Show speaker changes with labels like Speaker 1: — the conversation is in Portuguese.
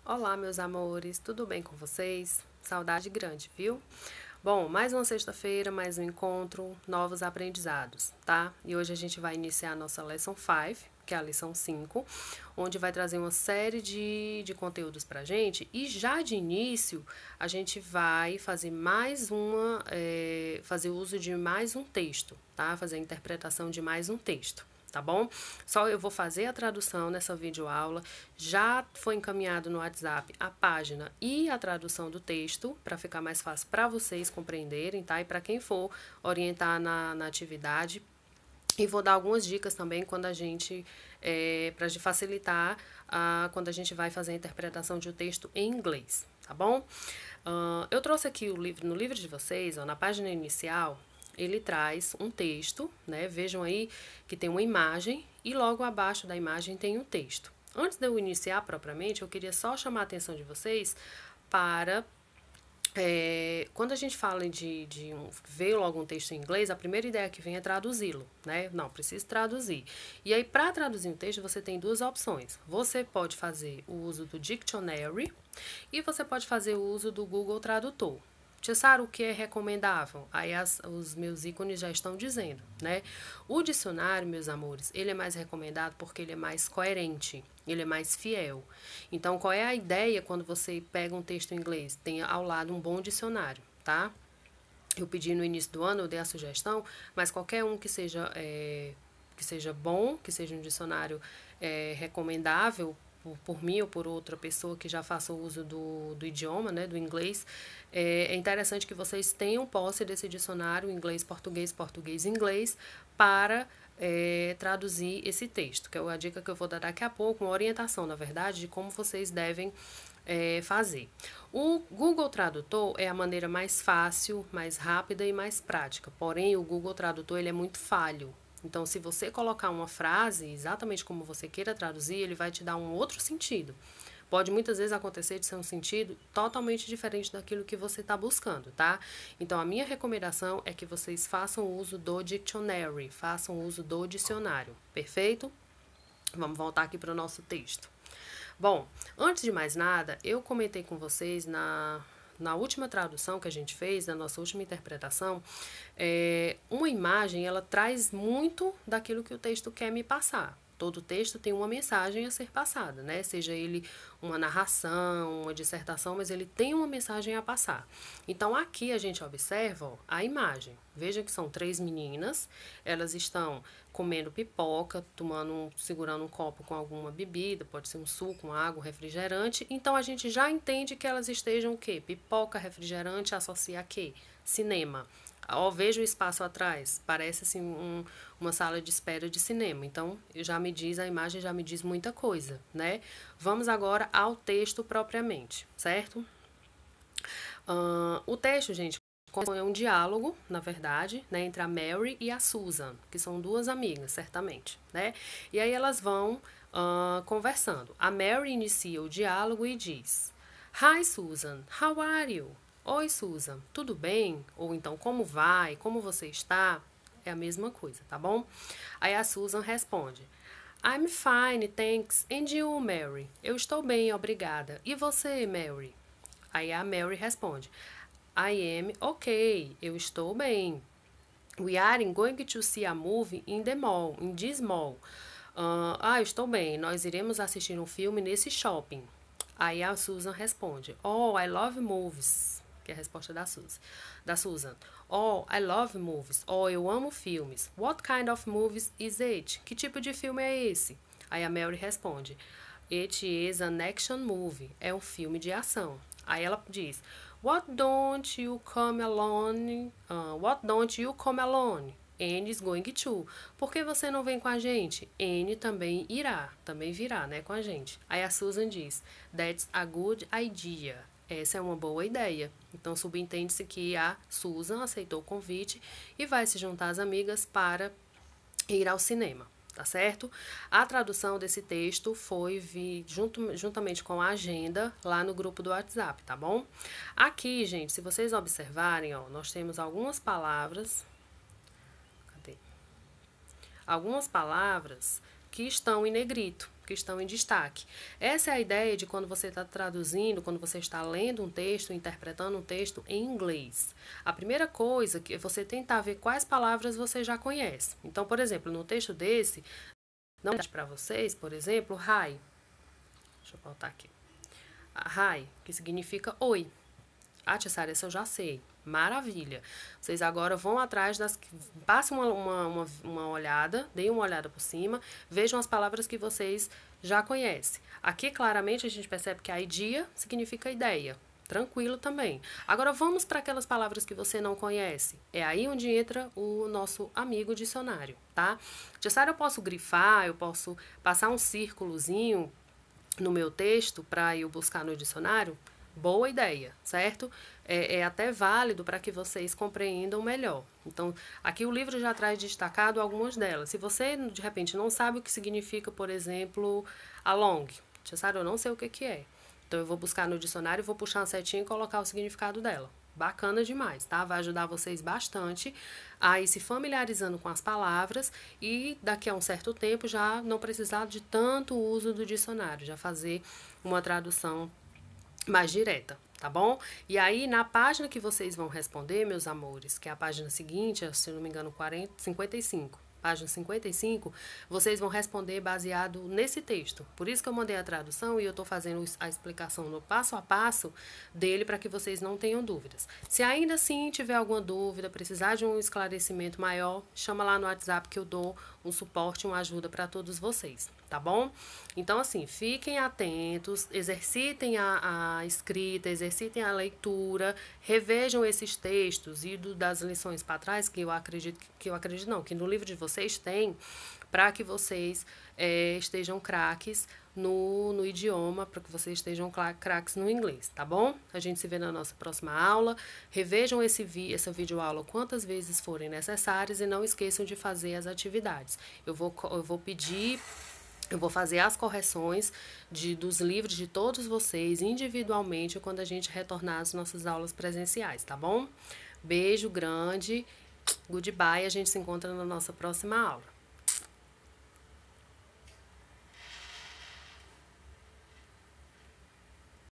Speaker 1: Olá, meus amores, tudo bem com vocês? Saudade grande, viu? Bom, mais uma sexta-feira, mais um encontro, novos aprendizados, tá? E hoje a gente vai iniciar a nossa Lesson 5, que é a lição 5, onde vai trazer uma série de conteúdos pra gente. E já de início, a gente vai fazer fazer uso de mais um texto, tá? Fazer a interpretação de mais um texto. Tá bom? Só eu vou fazer a tradução nessa videoaula. Já foi encaminhado no WhatsApp a página e a tradução do texto, para ficar mais fácil para vocês compreenderem, tá? E para quem for orientar na atividade. E vou dar algumas dicas também quando a gente, para facilitar quando a gente vai fazer a interpretação de um texto em inglês, tá bom? Eu trouxe aqui no livro de vocês, ó, na página inicial, ele traz um texto, né? Vejam aí que tem uma imagem e logo abaixo da imagem tem um texto. Antes de eu iniciar propriamente, eu queria só chamar a atenção de vocês para quando a gente fala ver logo um texto em inglês, a primeira ideia que vem é traduzi-lo, né? Não, preciso traduzir. E aí, para traduzir um texto, você tem duas opções. Você pode fazer o uso do Dictionary e você pode fazer o uso do Google Tradutor. Tia Sara, o que é recomendável? Aí os meus ícones já estão dizendo, né? O dicionário, meus amores, ele é mais recomendado porque ele é mais coerente, ele é mais fiel. Então, qual é a ideia quando você pega um texto em inglês? Tem ao lado um bom dicionário, tá? Eu pedi no início do ano, eu dei a sugestão, mas qualquer um que seja bom, que seja um dicionário recomendável por mim ou por outra pessoa que já faça o uso do idioma, né, do inglês, é interessante que vocês tenham posse desse dicionário inglês-português, português-inglês, para traduzir esse texto, que é a dica que eu vou dar daqui a pouco, uma orientação, na verdade, de como vocês devem fazer. O Google Tradutor é a maneira mais fácil, mais rápida e mais prática, porém o Google Tradutor ele é muito falho. Então, se você colocar uma frase exatamente como você queira traduzir, ele vai te dar um outro sentido. Pode muitas vezes acontecer de ser um sentido totalmente diferente daquilo que você está buscando, tá? Então, a minha recomendação é que vocês façam uso do dictionary, façam uso do dicionário, perfeito? Vamos voltar aqui para o nosso texto. Bom, antes de mais nada, eu comentei com vocês na última tradução que a gente fez, na nossa última interpretação, uma imagem, ela traz muito daquilo que o texto quer me passar. Todo texto tem uma mensagem a ser passada, né? Seja ele uma narração, uma dissertação, mas ele tem uma mensagem a passar. Então, aqui a gente observa, ó, a imagem. Veja que são 3 meninas, elas estão comendo pipoca, segurando um copo com alguma bebida, pode ser um suco, uma água, um refrigerante. Então, a gente já entende que elas estejam o quê? Pipoca, refrigerante, associa a quê? Cinema. Ó, veja o espaço atrás, parece assim uma sala de espera de cinema. Então, a imagem já me diz muita coisa, né? Vamos agora ao texto propriamente, certo? O texto, gente, é um diálogo, na verdade, né, entre a Mary e a Susan, que são duas amigas, certamente, né? E aí elas vão conversando. A Mary inicia o diálogo e diz: Hi, Susan, how are you? Oi, Susan, tudo bem? Ou então, como vai? Como você está? É a mesma coisa, tá bom? Aí a Susan responde: I'm fine, thanks. And you, Mary? Eu estou bem, obrigada. E você, Mary? Aí a Mary responde: I am okay, eu estou bem. We are going to see a movie in this mall. Eu estou bem, nós iremos assistir um filme nesse shopping. Aí a Susan responde: Oh, I love movies. Que é a resposta da Susan. Oh, I love movies. Oh, eu amo filmes. What kind of movies is it? Que tipo de filme é esse? Aí a Mary responde: It is an action movie. É um filme de ação. Aí ela diz: What don't you come alone? What don't you come alone? Anne is going to. Por que você não vem com a gente? Anne também virá, né, com a gente. Aí a Susan diz: That's a good idea. Essa é uma boa ideia. Então, subentende-se que a Susan aceitou o convite e vai se juntar às amigas para ir ao cinema, tá certo? A tradução desse texto foi juntamente com a agenda lá no grupo do WhatsApp, tá bom? Aqui, gente, se vocês observarem, ó, nós temos algumas palavras. Cadê? Algumas palavras que estão em negrito, que estão em destaque. Essa é a ideia de quando você está traduzindo, quando você está lendo um texto, interpretando um texto em inglês. A primeira coisa é você tentar ver quais palavras você já conhece. Então, por exemplo, no texto desse, não é para vocês, por exemplo, hi. Deixa eu voltar aqui. Hi, que significa oi. Ah, tia Sara, essa eu já sei. Maravilha. Vocês agora vão atrás das... Passem uma olhada, deem uma olhada por cima, vejam as palavras que vocês já conhecem. Aqui, claramente, a gente percebe que a idea significa ideia. Tranquilo também. Agora, vamos para aquelas palavras que você não conhece. É aí onde entra o nosso amigo dicionário, tá? Tia Sara, eu posso grifar, eu posso passar um círculozinho no meu texto para eu buscar no dicionário? Boa ideia, certo? É até válido para que vocês compreendam melhor. Então, aqui o livro já traz destacado algumas delas. Se você, de repente, não sabe o que significa, por exemplo, along, tia Sara, eu não sei o que é. Então, eu vou buscar no dicionário, vou puxar uma setinha e colocar o significado dela. Bacana demais, tá? Vai ajudar vocês bastante a ir se familiarizando com as palavras e daqui a um certo tempo já não precisar de tanto uso do dicionário, já fazer uma tradução mais direta, tá bom? E aí, na página que vocês vão responder, meus amores, que é a página seguinte, se não me engano, 55, página 55, vocês vão responder baseado nesse texto. Por isso que eu mandei a tradução e eu tô fazendo a explicação no passo a passo dele para que vocês não tenham dúvidas. Se ainda assim tiver alguma dúvida, precisar de um esclarecimento maior, chama lá no WhatsApp que eu dou um suporte, uma ajuda para todos vocês, tá bom? Então, assim, fiquem atentos, exercitem a escrita, exercitem a leitura, revejam esses textos e das lições para trás, que eu acredito não, que no livro de vocês tem, para que vocês estejam craques no idioma, para que vocês estejam craques no inglês, tá bom? A gente se vê na nossa próxima aula. Revejam essa videoaula quantas vezes forem necessárias e não esqueçam de fazer as atividades. Eu vou fazer as correções dos livros de todos vocês individualmente quando a gente retornar às nossas aulas presenciais, tá bom? Beijo grande, goodbye, a gente se encontra na nossa próxima aula.